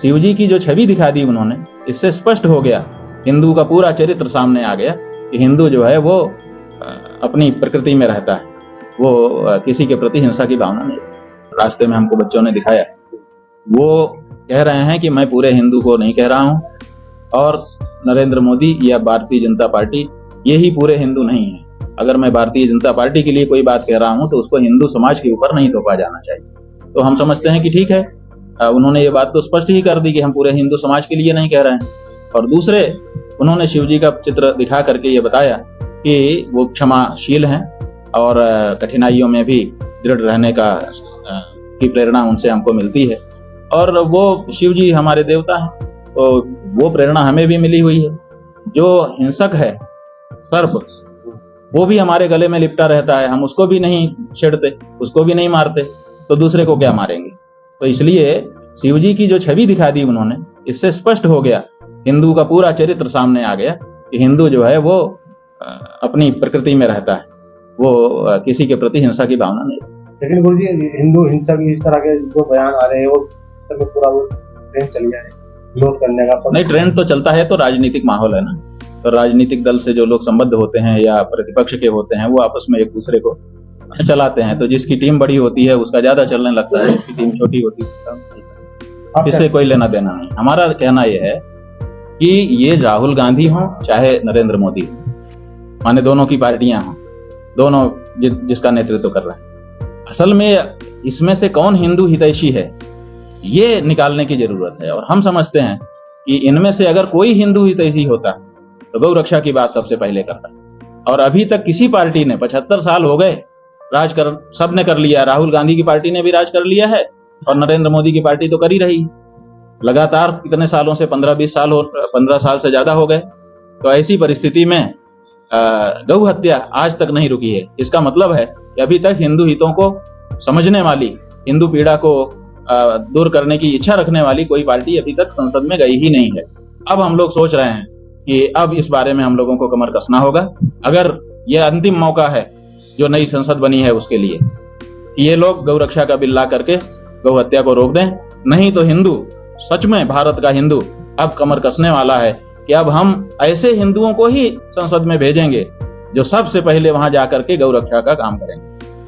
शिवजी की जो छवि दिखा दी उन्होंने, इससे स्पष्ट हो गया, हिंदू का पूरा चरित्र सामने आ गया कि हिंदू जो है वो अपनी प्रकृति में रहता है, वो किसी के प्रति हिंसा की भावना नहीं। रास्ते में हमको बच्चों ने दिखाया, वो कह रहे हैं कि मैं पूरे हिंदू को नहीं कह रहा हूं, और नरेंद्र मोदी या भारतीय जनता पार्टी ये ही पूरे हिंदू नहीं है। अगर मैं भारतीय जनता पार्टी के लिए कोई बात कह रहा हूं तो उसको हिंदू समाज के ऊपर नहीं थोपा जाना चाहिए। तो हम समझते हैं कि ठीक है, उन्होंने ये बात तो स्पष्ट ही कर दी कि हम पूरे हिंदू समाज के लिए नहीं कह रहे हैं। और दूसरे, उन्होंने शिवजी का चित्र दिखा करके ये बताया कि वो क्षमाशील हैं और कठिनाइयों में भी दृढ़ रहने की प्रेरणा उनसे हमको मिलती है, और वो शिवजी हमारे देवता हैं, तो वो प्रेरणा हमें भी मिली हुई है। जो हिंसक है सर्प, वो भी हमारे गले में लिपटा रहता है, हम उसको भी नहीं छेड़ते, उसको भी नहीं मारते, तो दूसरे को क्या मारेंगे। तो इसलिए शिवजी की जो छवि दिखा दी उन्होंने, इससे स्पष्ट हो गया, हिंदू का पूरा चरित्र सामने आ गया कि हिंदू जो है वो अपनी प्रकृति में रहता है, वो किसी के प्रति हिंसा की भावना नहीं। लेकिन गुरु जी, हिंदू हिंसा की इस तरह के जो बयान आ रहे हैं वो पूरा वो ट्रेंड चल गया है विरोध करने का। नहीं, ट्रेंड तो चलता है, तो राजनीतिक माहौल है ना, तो राजनीतिक दल से जो लोग संबद्ध होते हैं या प्रतिपक्ष के होते हैं, वो आपस में एक दूसरे को चलाते हैं। तो जिसकी टीम बड़ी होती है उसका ज्यादा चलने लगता है, जिसकी टीम छोटी होती है इससे कोई लेना देना नहीं। हमारा कहना यह है कि ये राहुल गांधी हो चाहे नरेंद्र मोदी हो, माने दोनों की पार्टियां हों, दोनों जिसका नेतृत्व कर रहे हैं, असल में इसमें से कौन हिंदू हितैषी है ये निकालने की जरूरत है। और हम समझते हैं कि इनमें से अगर कोई हिंदू हितैषी होता तो गौ रक्षा की बात सबसे पहले करता। और अभी तक किसी पार्टी ने 75 साल हो गए राज कर, सबने कर लिया। राहुल गांधी की पार्टी ने भी राज कर लिया है और नरेंद्र मोदी की पार्टी तो कर ही रही लगातार, कितने सालों से 15 साल से ज्यादा हो गए। तो ऐसी परिस्थिति में गौ हत्या आज तक नहीं रुकी है। इसका मतलब है कि अभी तक हिंदू हितों को समझने वाली, हिंदू पीड़ा को दूर करने की इच्छा रखने वाली कोई पार्टी अभी तक संसद में गई ही नहीं है। अब हम लोग सोच रहे हैं कि अब इस बारे में हम लोगों को कमर कसना होगा। अगर यह अंतिम मौका है जो नई संसद बनी है उसके लिए, ये लोग गौ रक्षा का बिल ला करके गौ हत्या को रोक दें, नहीं तो हिंदू, सच में भारत का हिंदू अब कमर कसने वाला है कि अब हम ऐसे हिंदुओं को ही संसद में भेजेंगे जो सबसे पहले वहां जाकर के गौ रक्षा का काम करेंगे।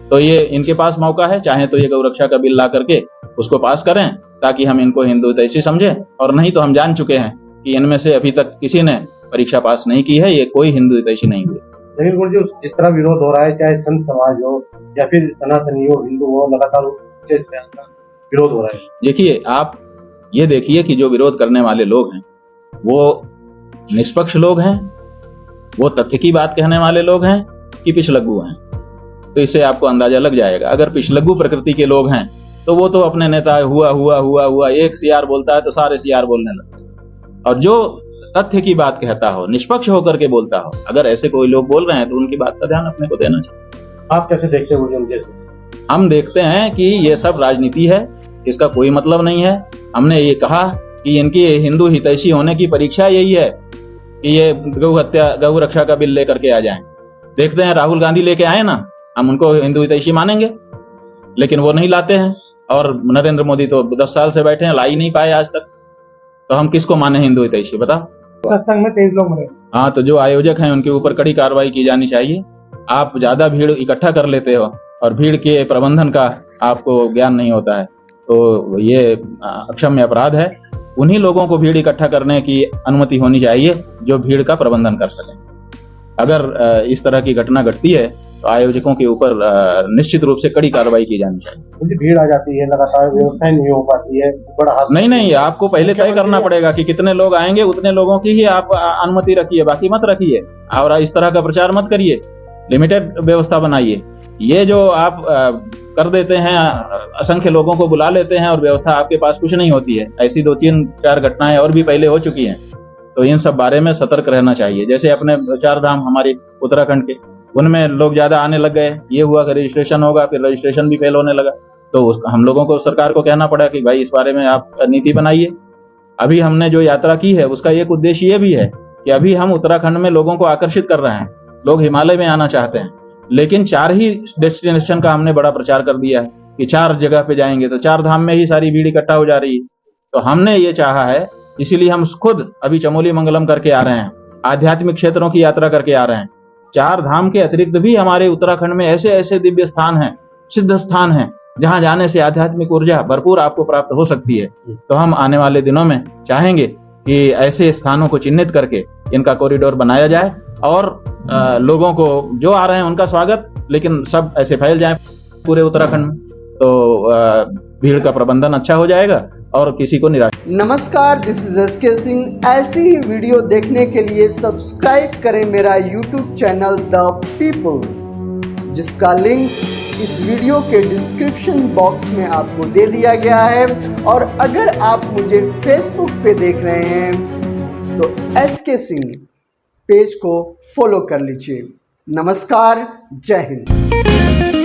तो ये इनके पास मौका है, चाहे तो ये गौ रक्षा का बिल ला करके उसको पास करें ताकि हम इनको हिंदू हितैषी समझें, और नहीं तो हम जान चुके हैं कि इनमें से अभी तक किसी ने परीक्षा पास नहीं की है, ये कोई हिंदू हितैषी नहीं हुए। लेकिन गुरु जी, जिस तरह विरोध हो रहा है, चाहे संत समाज हो या फिर सनातनी हो, हिंदू हो, लगातार विरोध हो रहा है। देखिए, आप ये देखिए कि जो विरोध करने वाले लोग हैं वो निष्पक्ष लोग हैं, वो तथ्य की बात कहने वाले लोग हैं कि पिछलग्गू हैं। तो इससे आपको अंदाजा लग जाएगा। अगर पिछलग्गू प्रकृति के लोग हैं तो वो तो अपने नेता हुआ एक सीआर बोलता है तो सारे सीआर बोलने लगते हैं, और जो तथ्य की बात कहता हो, निष्पक्ष होकर के बोलता हो, अगर ऐसे कोई लोग बोल रहे हैं तो उनकी बात का ध्यान अपने को देना चाहिए। आप कैसे देखते हो? हम देखते हैं कि ये सब राजनीति है, इसका कोई मतलब नहीं है। हमने ये कहा कि इनकी हिंदू हितैषी होने की परीक्षा यही है कि ये गौ रक्षा का बिल लेकर के आ जाएं। देखते हैं, राहुल गांधी लेके आए ना, हम उनको हिंदू हितैषी मानेंगे, लेकिन वो नहीं लाते हैं। और नरेंद्र मोदी तो 10 साल से बैठे हैं, ला ही नहीं पाए आज तक, तो हम किसको माने हिंदू हितैषी, बताओ। सत्संग में 23 लोग मरे। हाँ, तो जो आयोजक हैं उनके ऊपर कड़ी कार्रवाई की जानी चाहिए। आप ज्यादा भीड़ इकट्ठा कर लेते हो और भीड़ के प्रबंधन का आपको ज्ञान नहीं होता है, तो ये अक्षम्य अपराध है। उन्हीं लोगों को भीड़ इकट्ठा करने की अनुमति होनी चाहिए जो भीड़ का प्रबंधन कर सकें। अगर इस तरह की घटना घटती है तो आयोजकों के ऊपर निश्चित रूप से कड़ी कार्रवाई की जानी चाहिए। भीड़ आ जाती है, लगातार व्यवस्था नहीं हो पाती है, बड़ा हाथ नहीं, आपको पहले तय करना पड़ेगा कि कितने लोग आएंगे, उतने लोगों की ही आप अनुमति रखिए, बाकी मत रखिए। और इस तरह का प्रचार मत करिए, लिमिटेड व्यवस्था बनाइए। ये जो आप कर देते हैं, असंख्य लोगों को बुला लेते हैं और व्यवस्था आपके पास कुछ नहीं होती है, ऐसी 2-3-4 घटनाएं और भी पहले हो चुकी हैं। तो इन सब बारे में सतर्क रहना चाहिए। जैसे अपने 4 धाम हमारी उत्तराखंड के, उनमें लोग ज्यादा आने लग गए, ये हुआ कि रजिस्ट्रेशन होगा, फिर रजिस्ट्रेशन भी फेल होने लगा। तो हम लोगों को, सरकार को कहना पड़ा कि भाई इस बारे में आप नीति बनाइए। अभी हमने जो यात्रा की है उसका एक उद्देश्य ये भी है कि अभी हम उत्तराखंड में लोगों को आकर्षित कर रहे हैं। लोग हिमालय में आना चाहते हैं, लेकिन 4 ही डेस्टिनेशन का हमने बड़ा प्रचार कर दिया है कि 4 जगह पे जाएंगे, तो 4 धाम में ही सारी भीड़ इकट्ठा हो जा रही है। तो हमने ये चाहा है, इसीलिए हम खुद अभी चमोली मंगलम करके आ रहे हैं, आध्यात्मिक क्षेत्रों की यात्रा करके आ रहे हैं। 4 धाम के अतिरिक्त भी हमारे उत्तराखंड में ऐसे ऐसे दिव्य स्थान हैं, सिद्ध स्थान हैं, जहां जाने से आध्यात्मिक ऊर्जा भरपूर आपको प्राप्त हो सकती है। तो हम आने वाले दिनों में चाहेंगे कि ऐसे स्थानों को चिन्हित करके इनका कॉरिडोर बनाया जाए और लोगों को जो आ रहे हैं उनका स्वागत, लेकिन सब ऐसे फैल जाए पूरे उत्तराखंड में, तो भीड़ का प्रबंधन अच्छा हो जाएगा और किसी को निराश। नमस्कार, दिस इज एसके सिंह। ऐसी ही वीडियो देखने के लिए सब्सक्राइब करें मेरा यूट्यूब चैनल द पीपल, जिसका लिंक इस वीडियो के डिस्क्रिप्शन बॉक्स में आपको दे दिया गया है। और अगर आप मुझे फेसबुक पे देख रहे हैं तो एसके सिंह पेज को फॉलो कर लीजिए। नमस्कार, जय हिंद।